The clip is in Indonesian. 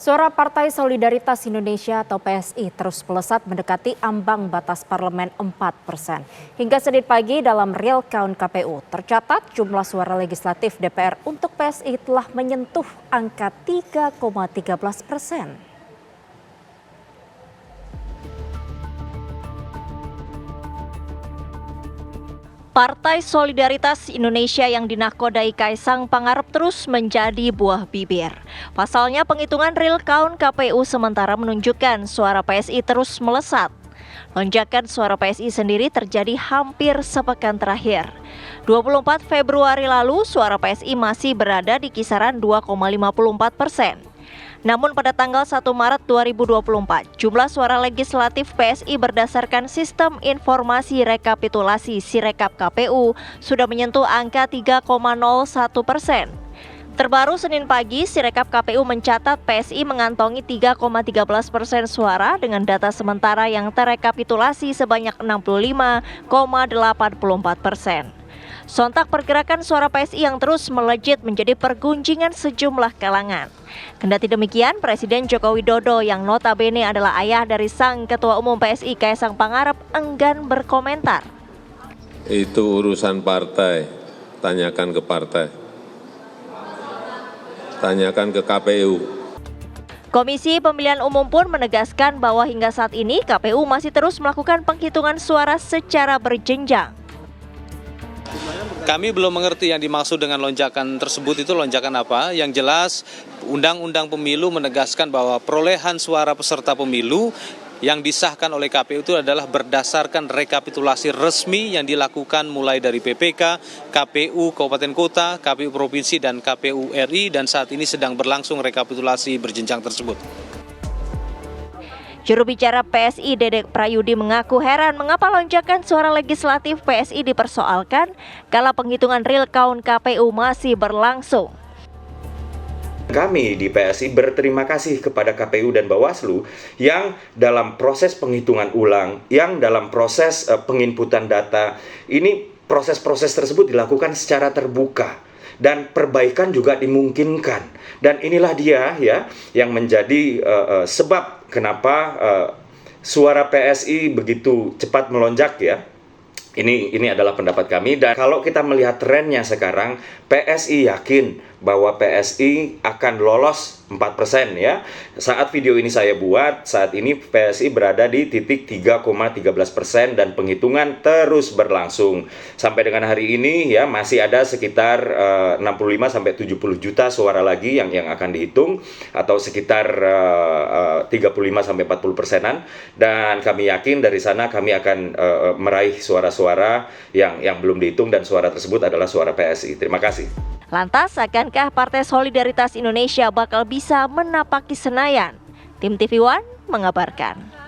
Suara Partai Solidaritas Indonesia atau PSI terus melesat mendekati ambang batas parlemen 4%. Hingga Senin pagi dalam real count KPU, tercatat jumlah suara legislatif DPR untuk PSI telah menyentuh angka 3,13%. Partai Solidaritas Indonesia yang dinahkodai Kaisang Pangarep terus menjadi buah bibir. Pasalnya penghitungan real count KPU sementara menunjukkan suara PSI terus melesat. Lonjakan suara PSI sendiri terjadi hampir sepekan terakhir. 24 Februari lalu suara PSI masih berada di kisaran 2,54%. Namun pada tanggal 1 Maret 2024, jumlah suara legislatif PSI berdasarkan Sistem Informasi Rekapitulasi Sirekap KPU sudah menyentuh angka 3,01%. Terbaru Senin pagi, Sirekap KPU mencatat PSI mengantongi 3,13% suara dengan data sementara yang terrekapitulasi sebanyak 65,84%. Sontak pergerakan suara PSI yang terus melejit menjadi pergunjingan sejumlah kalangan. Kendati demikian, Presiden Joko Widodo yang notabene adalah ayah dari sang Ketua Umum PSI Kaisang Pangarep enggan berkomentar. Itu urusan partai, tanyakan ke partai, tanyakan ke KPU. Komisi Pemilihan Umum pun menegaskan bahwa hingga saat ini KPU masih terus melakukan penghitungan suara secara berjenjang. Kami belum mengerti yang dimaksud dengan lonjakan tersebut itu lonjakan apa. Yang jelas Undang-Undang Pemilu menegaskan bahwa perolehan suara peserta pemilu yang disahkan oleh KPU itu adalah berdasarkan rekapitulasi resmi yang dilakukan mulai dari PPK, KPU Kabupaten Kota, KPU Provinsi, dan KPU RI, dan saat ini sedang berlangsung rekapitulasi berjenjang tersebut. Juru bicara PSI Dedek Prayudi mengaku heran mengapa lonjakan suara legislatif PSI dipersoalkan kala penghitungan real count KPU masih berlangsung. Kami di PSI berterima kasih kepada KPU dan Bawaslu yang dalam proses penghitungan ulang, yang dalam proses penginputan data, ini proses-proses tersebut dilakukan secara terbuka. Dan perbaikan juga dimungkinkan. Dan inilah dia ya yang menjadi sebab kenapa suara PSI begitu cepat melonjak ya. Ini adalah pendapat kami, dan kalau kita melihat trennya sekarang, PSI yakin bahwa PSI akan lolos 4% ya. Saat video ini saya buat, saat ini PSI berada di titik 3,13% dan penghitungan terus berlangsung. Sampai dengan hari ini ya masih ada sekitar 65-70 juta suara lagi yang akan dihitung, atau sekitar 35-40%-an, dan kami yakin dari sana kami akan meraih suara-suara yang belum dihitung, dan suara tersebut adalah suara PSI. Terima kasih. Lantas, akankah Partai Solidaritas Indonesia bakal bisa menapaki Senayan? Tim TV One mengabarkan.